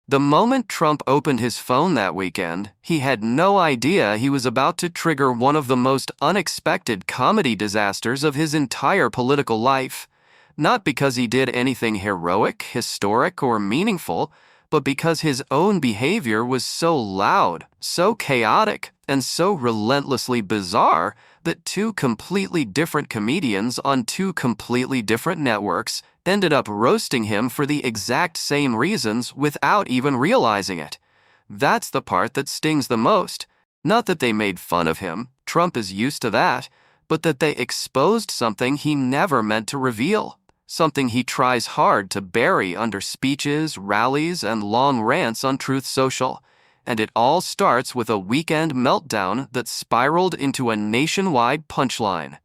The moment Trump opened his phone that weekend, he had no idea he was about to trigger one of the most unexpected comedy disasters of his entire political life. Not because he did anything heroic, historic, or meaningful, but because his own behavior was so loud, so chaotic, and so relentlessly bizarre that two completely different comedians on two completely different networks ended up roasting him for the exact same reasons without even realizing it. That's the part that stings the most. Not that they made fun of him, Trump is used to that, but that they exposed something he never meant to reveal. Something he tries hard to bury under speeches, rallies, and long rants on Truth Social. And it all starts with a weekend meltdown that spiraled into a nationwide punchline.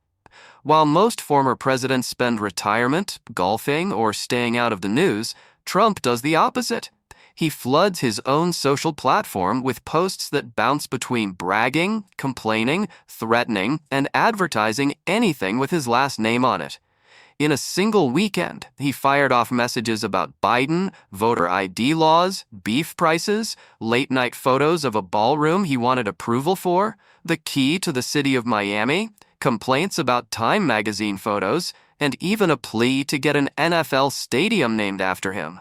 While most former presidents spend retirement, golfing, or staying out of the news, Trump does the opposite. He floods his own social platform with posts that bounce between bragging, complaining, threatening, and advertising anything with his last name on it. In a single weekend, he fired off messages about Biden, voter ID laws, beef prices, late-night photos of a ballroom he wanted approval for, the key to the city of Miami, complaints about Time magazine photos, and even a plea to get an NFL stadium named after him.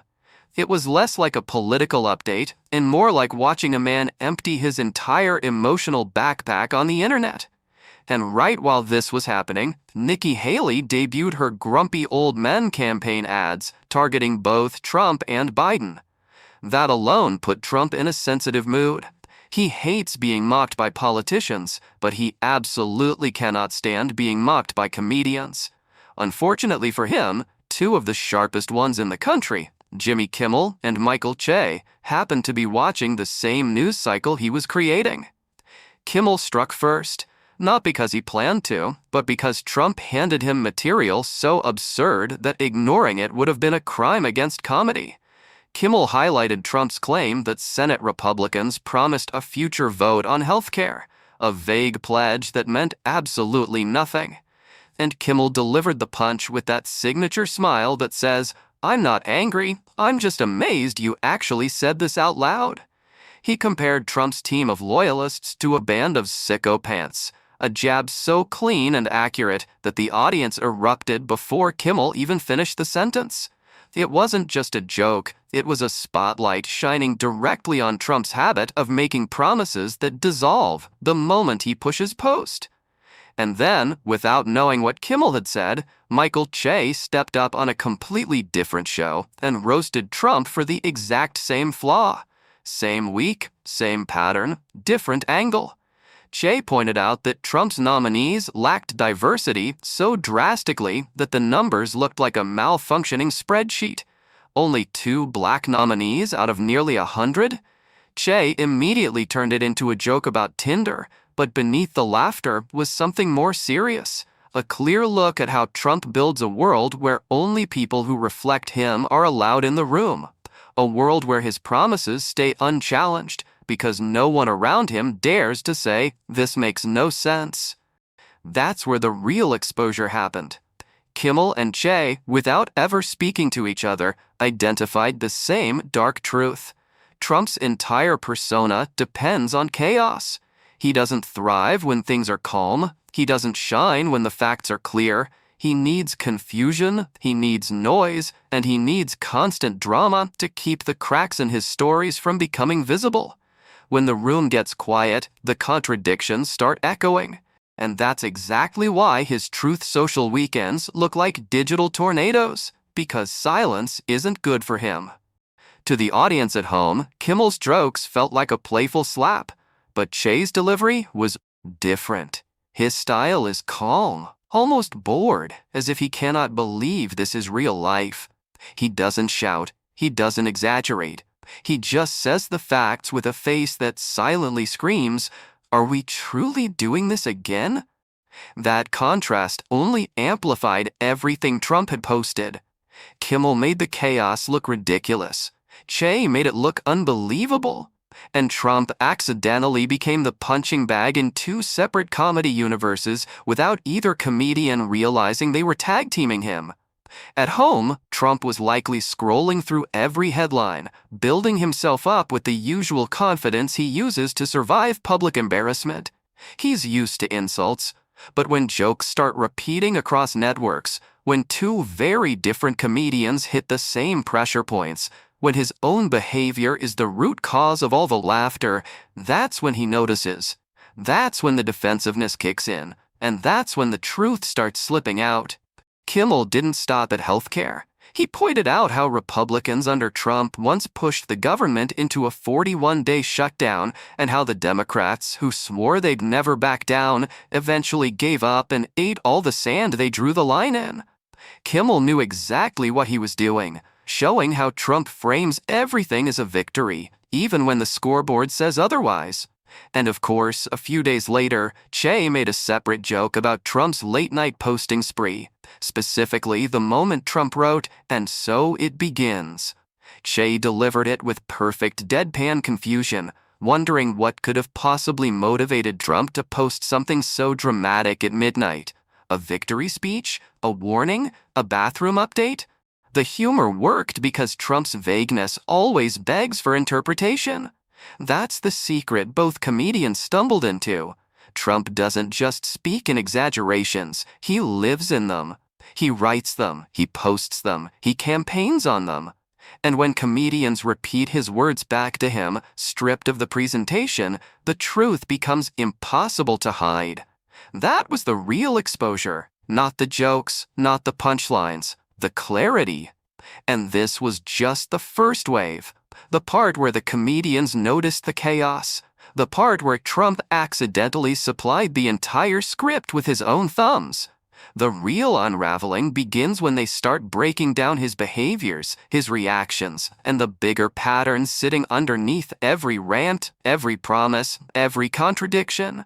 It was less like a political update and more like watching a man empty his entire emotional backpack on the internet. And right while this was happening, Nikki Haley debuted her Grumpy Old Men campaign ads targeting both Trump and Biden. That alone put Trump in a sensitive mood. He hates being mocked by politicians, but he absolutely cannot stand being mocked by comedians. Unfortunately for him, two of the sharpest ones in the country, Jimmy Kimmel and Michael Che, happened to be watching the same news cycle he was creating. Kimmel struck first. Not because he planned to, but because Trump handed him material so absurd that ignoring it would have been a crime against comedy. Kimmel highlighted Trump's claim that Senate Republicans promised a future vote on health care, a vague pledge that meant absolutely nothing. And Kimmel delivered the punch with that signature smile that says, "I'm not angry, I'm just amazed you actually said this out loud." He compared Trump's team of loyalists to a band of sicko pants. A jab so clean and accurate that the audience erupted before Kimmel even finished the sentence. It wasn't just a joke, it was a spotlight shining directly on Trump's habit of making promises that dissolve the moment he pushes post. And then, without knowing what Kimmel had said, Michael Che stepped up on a completely different show and roasted Trump for the exact same flaw. Same week, same pattern, different angle. Che pointed out that Trump's nominees lacked diversity so drastically that the numbers looked like a malfunctioning spreadsheet. Only 2 black nominees out of nearly 100? Che immediately turned it into a joke about Tinder, but beneath the laughter was something more serious. A clear look at how Trump builds a world where only people who reflect him are allowed in the room. A world where his promises stay unchallenged, because no one around him dares to say, "This makes no sense." That's where the real exposure happened. Kimmel and Che, without ever speaking to each other, identified the same dark truth. Trump's entire persona depends on chaos. He doesn't thrive when things are calm. He doesn't shine when the facts are clear. He needs confusion, he needs noise, and he needs constant drama to keep the cracks in his stories from becoming visible. When the room gets quiet, the contradictions start echoing. And that's exactly why his Truth Social weekends look like digital tornadoes, because silence isn't good for him. To the audience at home, Kimmel's jokes felt like a playful slap, but Che's delivery was different. His style is calm, almost bored, as if he cannot believe this is real life. He doesn't shout, he doesn't exaggerate. He just says the facts with a face that silently screams, "Are we truly doing this again?" That contrast only amplified everything Trump had posted. Kimmel made the chaos look ridiculous. Che made it look unbelievable. And Trump accidentally became the punching bag in 2 separate comedy universes without either comedian realizing they were tag-teaming him. At home, Trump was likely scrolling through every headline, building himself up with the usual confidence he uses to survive public embarrassment. He's used to insults, but when jokes start repeating across networks, when two very different comedians hit the same pressure points, when his own behavior is the root cause of all the laughter, that's when he notices. That's when the defensiveness kicks in, and that's when the truth starts slipping out. Kimmel didn't stop at healthcare. He pointed out how Republicans under Trump once pushed the government into a 41-day shutdown, and how the Democrats, who swore they'd never back down, eventually gave up and ate all the sand they drew the line in. Kimmel knew exactly what he was doing, showing how Trump frames everything as a victory, even when the scoreboard says otherwise. And of course, a few days later, Che made a separate joke about Trump's late-night posting spree, specifically the moment Trump wrote, "And so it begins." Che delivered it with perfect deadpan confusion, wondering what could have possibly motivated Trump to post something so dramatic at midnight. A victory speech? A warning? A bathroom update? The humor worked because Trump's vagueness always begs for interpretation. That's the secret both comedians stumbled into. Trump doesn't just speak in exaggerations, he lives in them. He writes them, he posts them, he campaigns on them. And when comedians repeat his words back to him, stripped of the presentation, the truth becomes impossible to hide. That was the real exposure, not the jokes, not the punchlines, the clarity. And this was just the first wave. The part where the comedians noticed the chaos. The part where Trump accidentally supplied the entire script with his own thumbs. The real unraveling begins when they start breaking down his behaviors, his reactions, and the bigger patterns sitting underneath every rant, every promise, every contradiction.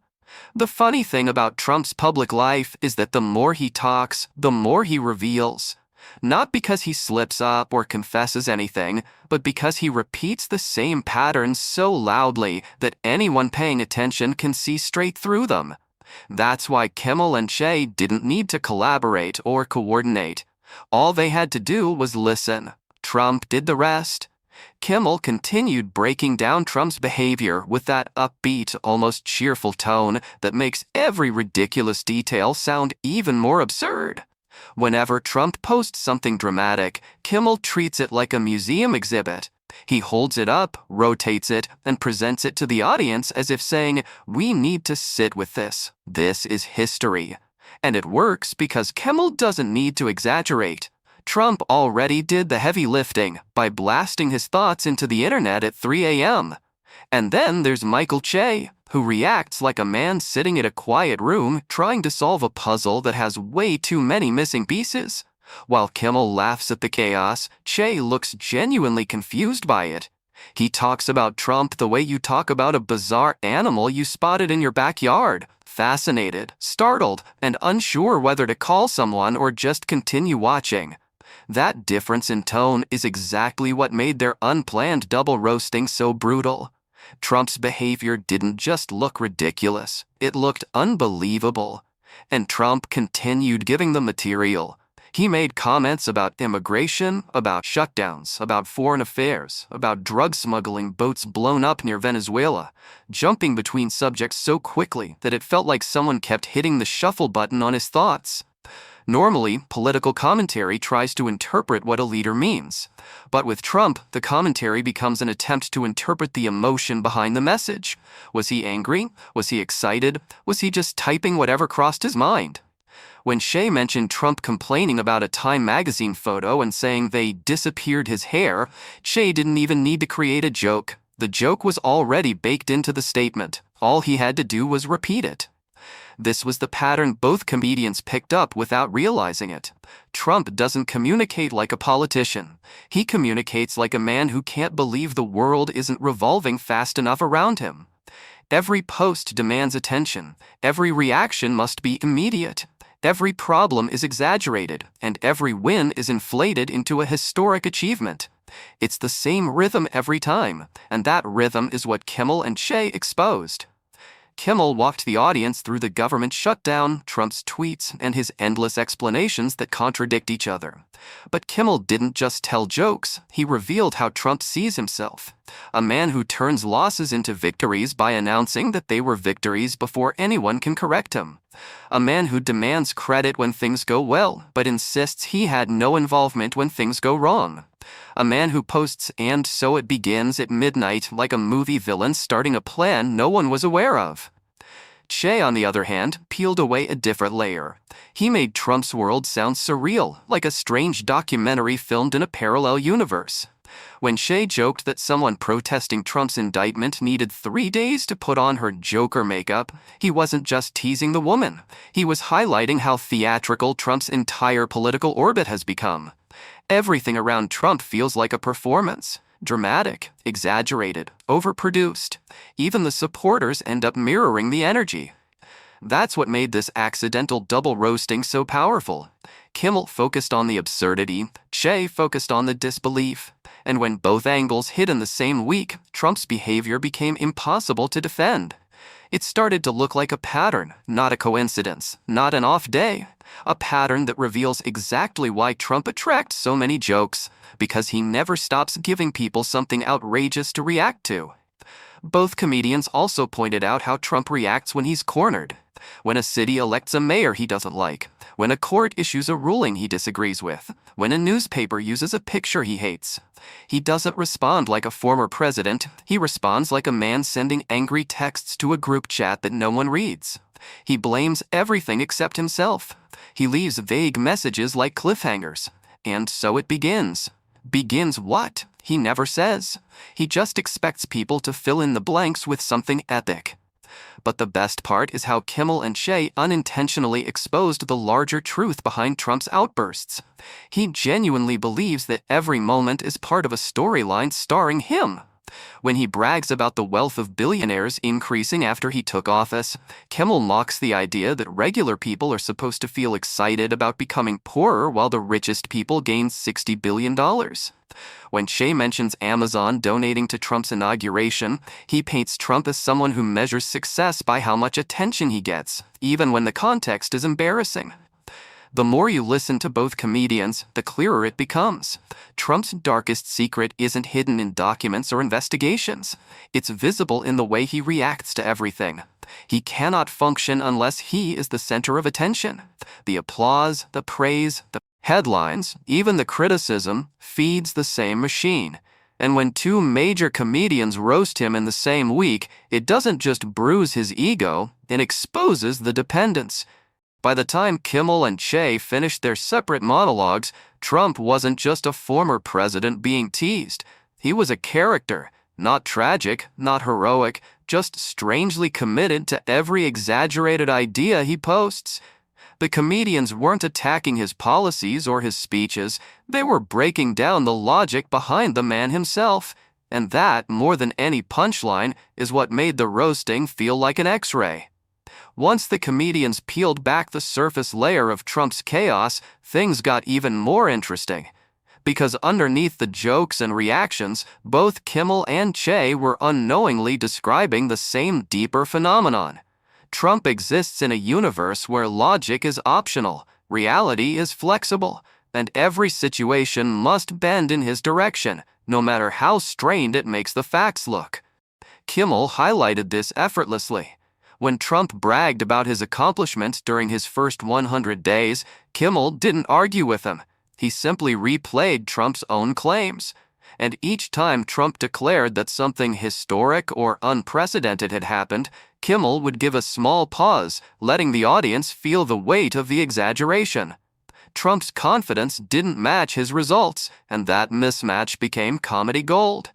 The funny thing about Trump's public life is that the more he talks, the more he reveals. Not because he slips up or confesses anything, but because he repeats the same patterns so loudly that anyone paying attention can see straight through them. That's why Kimmel and Che didn't need to collaborate or coordinate. All they had to do was listen. Trump did the rest. Kimmel continued breaking down Trump's behavior with that upbeat, almost cheerful tone that makes every ridiculous detail sound even more absurd. Whenever Trump posts something dramatic, Kimmel treats it like a museum exhibit. He holds it up, rotates it, and presents it to the audience as if saying, "We need to sit with this. This is history." And it works because Kimmel doesn't need to exaggerate. Trump already did the heavy lifting by blasting his thoughts into the internet at 3 a.m. And then there's Michael Che, who reacts like a man sitting in a quiet room trying to solve a puzzle that has way too many missing pieces. While Kimmel laughs at the chaos, Che looks genuinely confused by it. He talks about Trump the way you talk about a bizarre animal you spotted in your backyard, fascinated, startled, and unsure whether to call someone or just continue watching. That difference in tone is exactly what made their unplanned double roasting so brutal. Trump's behavior didn't just look ridiculous, it looked unbelievable. And Trump continued giving them material. He made comments about immigration, about shutdowns, about foreign affairs, about drug smuggling boats blown up near Venezuela, jumping between subjects so quickly that it felt like someone kept hitting the shuffle button on his thoughts. Normally, political commentary tries to interpret what a leader means. But with Trump, the commentary becomes an attempt to interpret the emotion behind the message. Was he angry? Was he excited? Was he just typing whatever crossed his mind? When Che mentioned Trump complaining about a Time magazine photo and saying they disappeared his hair, Che didn't even need to create a joke. The joke was already baked into the statement. All he had to do was repeat it. This was the pattern both comedians picked up without realizing it. Trump doesn't communicate like a politician. He communicates like a man who can't believe the world isn't revolving fast enough around him. Every post demands attention. Every reaction must be immediate. Every problem is exaggerated, and every win is inflated into a historic achievement. It's the same rhythm every time, and that rhythm is what Kimmel and Che exposed. Kimmel walked the audience through the government shutdown, Trump's tweets, and his endless explanations that contradict each other. But Kimmel didn't just tell jokes, he revealed how Trump sees himself. A man who turns losses into victories by announcing that they were victories before anyone can correct him. A man who demands credit when things go well, but insists he had no involvement when things go wrong. A man who posts "and so it begins" at midnight like a movie villain starting a plan no one was aware of. Che, on the other hand, peeled away a different layer. He made Trump's world sound surreal, like a strange documentary filmed in a parallel universe. When Che joked that someone protesting Trump's indictment needed 3 days to put on her Joker makeup, he wasn't just teasing the woman. He was highlighting how theatrical Trump's entire political orbit has become. Everything around Trump feels like a performance. Dramatic, exaggerated, overproduced. Even the supporters end up mirroring the energy. That's what made this accidental double roasting so powerful. Kimmel focused on the absurdity, Che focused on the disbelief. And when both angles hit in the same week, Trump's behavior became impossible to defend. It started to look like a pattern, not a coincidence, not an off day. A pattern that reveals exactly why Trump attracts so many jokes, because he never stops giving people something outrageous to react to. Both comedians also pointed out how Trump reacts when he's cornered. When a city elects a mayor he doesn't like, when a court issues a ruling he disagrees with, when a newspaper uses a picture he hates. He doesn't respond like a former president, he responds like a man sending angry texts to a group chat that no one reads. He blames everything except himself. He leaves vague messages like cliffhangers. And so it begins. Begins what? He never says. He just expects people to fill in the blanks with something epic. But the best part is how Kimmel and Che unintentionally exposed the larger truth behind Trump's outbursts. He genuinely believes that every moment is part of a storyline starring him. When he brags about the wealth of billionaires increasing after he took office, Kimmel mocks the idea that regular people are supposed to feel excited about becoming poorer while the richest people gain $60 billion. When Che mentions Amazon donating to Trump's inauguration, he paints Trump as someone who measures success by how much attention he gets, even when the context is embarrassing. The more you listen to both comedians, the clearer it becomes. Trump's darkest secret isn't hidden in documents or investigations. It's visible in the way he reacts to everything. He cannot function unless he is the center of attention. The applause, the praise, the headlines, even the criticism, feeds the same machine. And when two major comedians roast him in the same week, it doesn't just bruise his ego, it exposes the dependence. By the time Kimmel and Che finished their separate monologues, Trump wasn't just a former president being teased. He was a character, not tragic, not heroic, just strangely committed to every exaggerated idea he posts. The comedians weren't attacking his policies or his speeches, they were breaking down the logic behind the man himself. And that, more than any punchline, is what made the roasting feel like an X-ray. Once the comedians peeled back the surface layer of Trump's chaos, things got even more interesting. Because underneath the jokes and reactions, both Kimmel and Che were unknowingly describing the same deeper phenomenon. Trump exists in a universe where logic is optional, reality is flexible, and every situation must bend in his direction, no matter how strained it makes the facts look. Kimmel highlighted this effortlessly. When Trump bragged about his accomplishments during his first 100 days, Kimmel didn't argue with him. He simply replayed Trump's own claims. And each time Trump declared that something historic or unprecedented had happened, Kimmel would give a small pause, letting the audience feel the weight of the exaggeration. Trump's confidence didn't match his results, and that mismatch became comedy gold.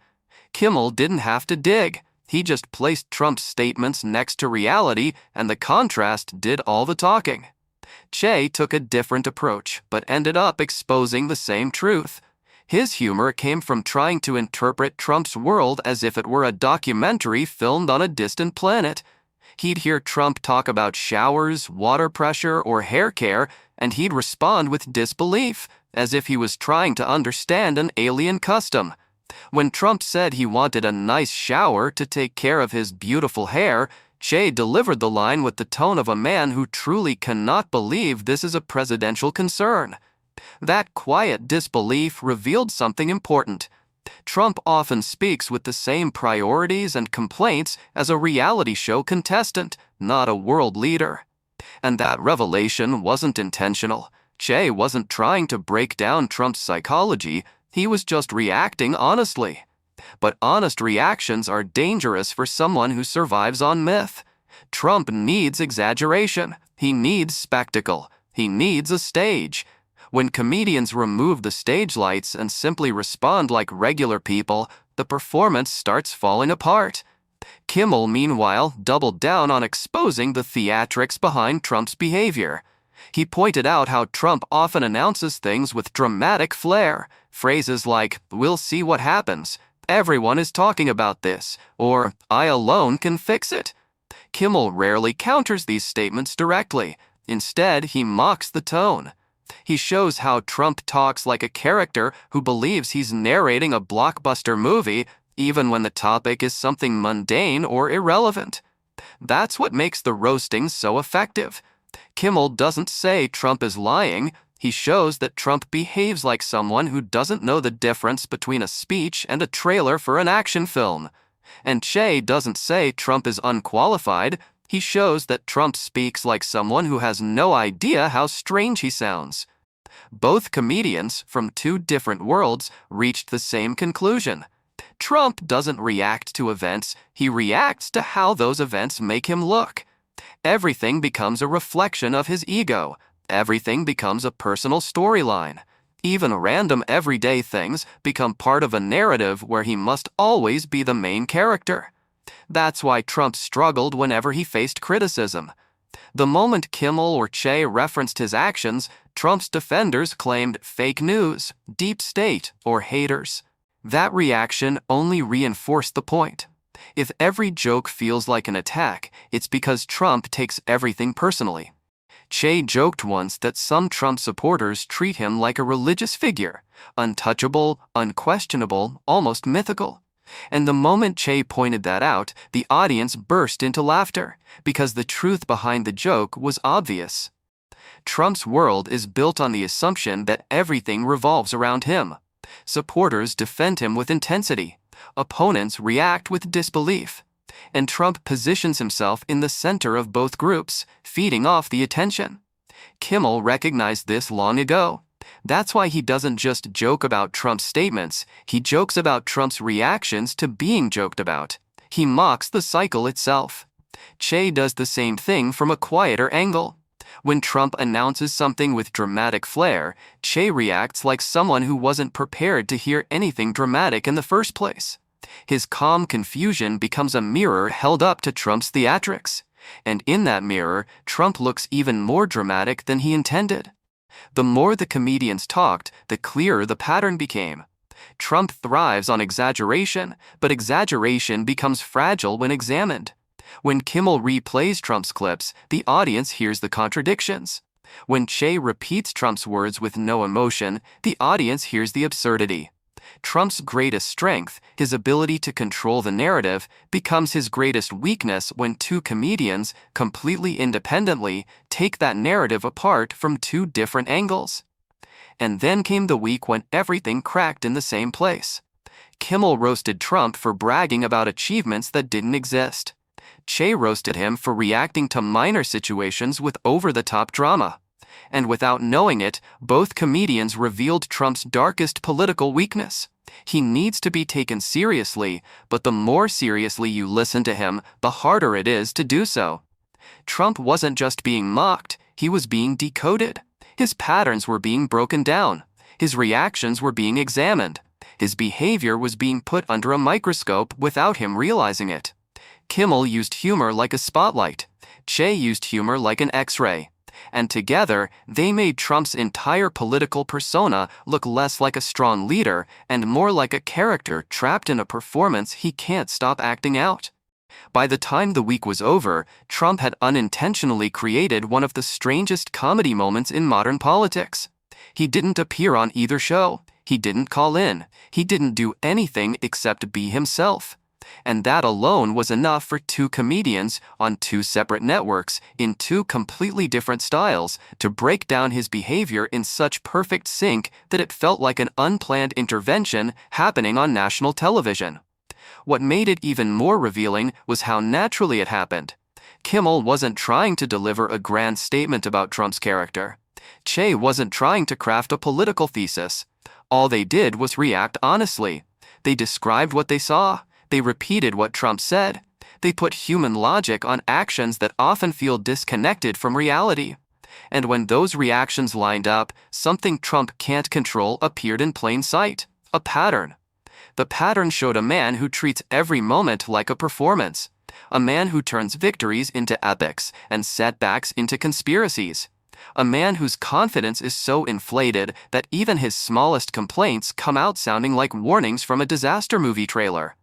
Kimmel didn't have to dig. He just placed Trump's statements next to reality, and the contrast did all the talking. Che took a different approach, but ended up exposing the same truth. His humor came from trying to interpret Trump's world as if it were a documentary filmed on a distant planet. He'd hear Trump talk about showers, water pressure, or hair care, and he'd respond with disbelief, as if he was trying to understand an alien custom. When Trump said he wanted a nice shower to take care of his beautiful hair, Che delivered the line with the tone of a man who truly cannot believe this is a presidential concern. That quiet disbelief revealed something important. Trump often speaks with the same priorities and complaints as a reality show contestant, not a world leader. And that revelation wasn't intentional. Che wasn't trying to break down Trump's psychology, he was just reacting honestly. But honest reactions are dangerous for someone who survives on myth. Trump needs exaggeration, he needs spectacle, he needs a stage. When comedians remove the stage lights and simply respond like regular people, the performance starts falling apart. Kimmel, meanwhile, doubled down on exposing the theatrics behind Trump's behavior. He pointed out how Trump often announces things with dramatic flair, phrases like, "We'll see what happens," "Everyone is talking about this," or "I alone can fix it." Kimmel rarely counters these statements directly. Instead, he mocks the tone. He shows how Trump talks like a character who believes he's narrating a blockbuster movie, even when the topic is something mundane or irrelevant. That's what makes the roasting so effective. Kimmel doesn't say Trump is lying, he shows that Trump behaves like someone who doesn't know the difference between a speech and a trailer for an action film. And Che doesn't say Trump is unqualified, he shows that Trump speaks like someone who has no idea how strange he sounds. Both comedians from two different worlds reached the same conclusion. Trump doesn't react to events, he reacts to how those events make him look. Everything becomes a reflection of his ego. Everything becomes a personal storyline. Even random everyday things become part of a narrative where he must always be the main character. That's why Trump struggled whenever he faced criticism. The moment Kimmel or Che referenced his actions, Trump's defenders claimed fake news, deep state, or haters. That reaction only reinforced the point. If every joke feels like an attack, it's because Trump takes everything personally. Che joked once that some Trump supporters treat him like a religious figure, untouchable, unquestionable, almost mythical. And the moment Che pointed that out, the audience burst into laughter, because the truth behind the joke was obvious. Trump's world is built on the assumption that everything revolves around him. Supporters defend him with intensity. Opponents react with disbelief. And Trump positions himself in the center of both groups, feeding off the attention. Kimmel recognized this long ago. That's why he doesn't just joke about Trump's statements, he jokes about Trump's reactions to being joked about. He mocks the cycle itself. Che does the same thing from a quieter angle. When Trump announces something with dramatic flair, Che reacts like someone who wasn't prepared to hear anything dramatic in the first place. His calm confusion becomes a mirror held up to Trump's theatrics. And in that mirror, Trump looks even more dramatic than he intended. The more the comedians talked, the clearer the pattern became. Trump thrives on exaggeration, but exaggeration becomes fragile when examined. When Kimmel replays Trump's clips, the audience hears the contradictions. When Che repeats Trump's words with no emotion, the audience hears the absurdity. Trump's greatest strength, his ability to control the narrative, becomes his greatest weakness when two comedians, completely independently, take that narrative apart from two different angles. And then came the week when everything cracked in the same place. Kimmel roasted Trump for bragging about achievements that didn't exist. Che roasted him for reacting to minor situations with over-the-top drama. And without knowing it, both comedians revealed Trump's darkest political weakness. He needs to be taken seriously, but the more seriously you listen to him, the harder it is to do so. Trump wasn't just being mocked, he was being decoded. His patterns were being broken down. His reactions were being examined. His behavior was being put under a microscope without him realizing it. Kimmel used humor like a spotlight. Che used humor like an X-ray. And together, they made Trump's entire political persona look less like a strong leader and more like a character trapped in a performance he can't stop acting out. By the time the week was over, Trump had unintentionally created one of the strangest comedy moments in modern politics. He didn't appear on either show. He didn't call in. He didn't do anything except be himself. And that alone was enough for two comedians on two separate networks in two completely different styles to break down his behavior in such perfect sync that it felt like an unplanned intervention happening on national television. What made it even more revealing was how naturally it happened. Kimmel wasn't trying to deliver a grand statement about Trump's character. Che wasn't trying to craft a political thesis. All they did was react honestly. They described what they saw. They repeated what Trump said. They put human logic on actions that often feel disconnected from reality. And when those reactions lined up, something Trump can't control appeared in plain sight. A pattern. The pattern showed a man who treats every moment like a performance. A man who turns victories into epics and setbacks into conspiracies. A man whose confidence is so inflated that even his smallest complaints come out sounding like warnings from a disaster movie trailer.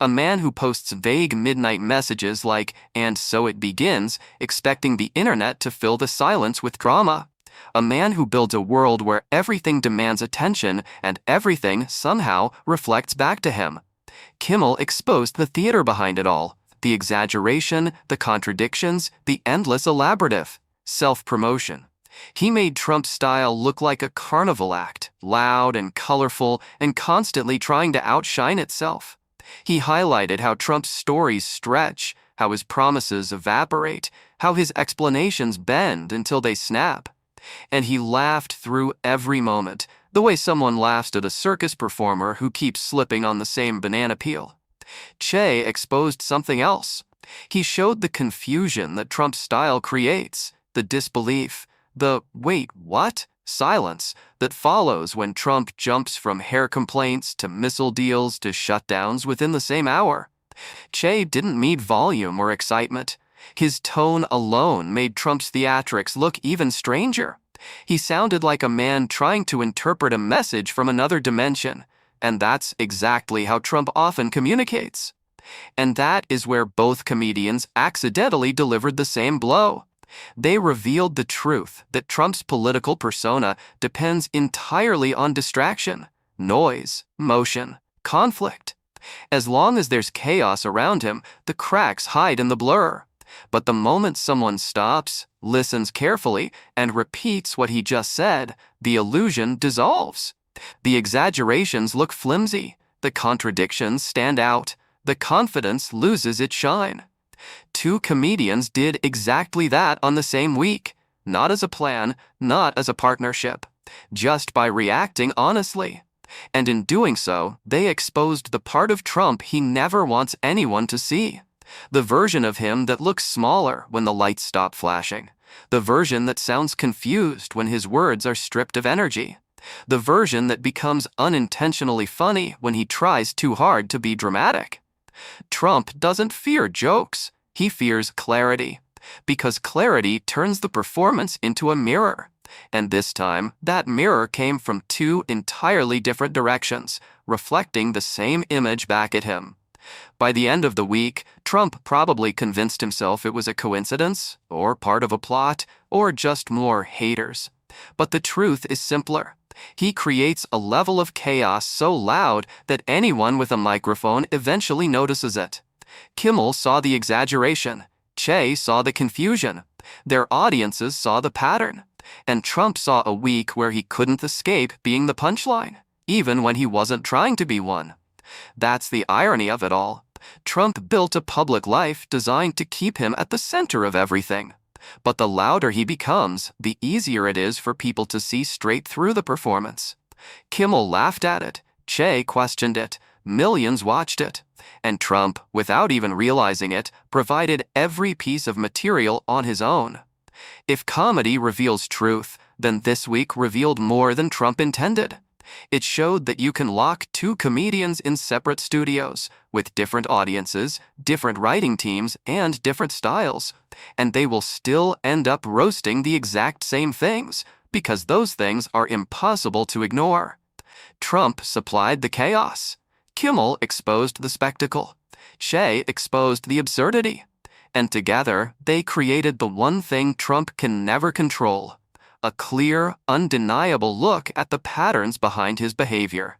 A man who posts vague midnight messages like, "and so it begins," expecting the internet to fill the silence with drama. A man who builds a world where everything demands attention and everything, somehow, reflects back to him. Kimmel exposed the theater behind it all. The exaggeration, the contradictions, the endless elaborative self-promotion. He made Trump's style look like a carnival act, loud and colorful and constantly trying to outshine itself. He highlighted how Trump's stories stretch, how his promises evaporate, how his explanations bend until they snap. And he laughed through every moment, the way someone laughs at a circus performer who keeps slipping on the same banana peel. Che exposed something else. He showed the confusion that Trump's style creates, the disbelief, the "wait, what?" silence that follows when Trump jumps from hair complaints to missile deals to shutdowns within the same hour. Che didn't need volume or excitement. His tone alone made Trump's theatrics look even stranger. He sounded like a man trying to interpret a message from another dimension, and that's exactly how Trump often communicates. And that is where both comedians accidentally delivered the same blow. They revealed the truth that Trump's political persona depends entirely on distraction, noise, motion, conflict. As long as there's chaos around him, the cracks hide in the blur. But the moment someone stops, listens carefully, and repeats what he just said, the illusion dissolves. The exaggerations look flimsy, the contradictions stand out, the confidence loses its shine. Two comedians did exactly that on the same week, not as a plan, not as a partnership, just by reacting honestly. And in doing so, they exposed the part of Trump he never wants anyone to see. The version of him that looks smaller when the lights stop flashing. The version that sounds confused when his words are stripped of energy. The version that becomes unintentionally funny when he tries too hard to be dramatic. Trump doesn't fear jokes. He fears clarity. Because clarity turns the performance into a mirror. And this time, that mirror came from two entirely different directions, reflecting the same image back at him. By the end of the week, Trump probably convinced himself it was a coincidence, or part of a plot, or just more haters. But the truth is simpler. He creates a level of chaos so loud that anyone with a microphone eventually notices it. Kimmel saw the exaggeration. Che saw the confusion. Their audiences saw the pattern. And Trump saw a week where he couldn't escape being the punchline, even when he wasn't trying to be one. That's the irony of it all. Trump built a public life designed to keep him at the center of everything. But the louder he becomes, the easier it is for people to see straight through the performance. Kimmel laughed at it. Che questioned it. Millions watched it. And Trump, without even realizing it, provided every piece of material on his own. If comedy reveals truth, then this week revealed more than Trump intended. It showed that you can lock two comedians in separate studios, with different audiences, different writing teams, and different styles, and they will still end up roasting the exact same things, because those things are impossible to ignore. Trump supplied the chaos. Kimmel exposed the spectacle. Che exposed the absurdity. And together, they created the one thing Trump can never control. A clear, undeniable look at the patterns behind his behavior.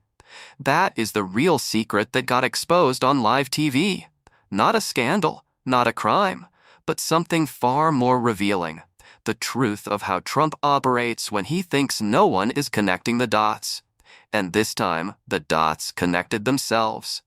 That is the real secret that got exposed on live TV. Not a scandal, not a crime, but something far more revealing. The truth of how Trump operates when he thinks no one is connecting the dots. And this time, the dots connected themselves.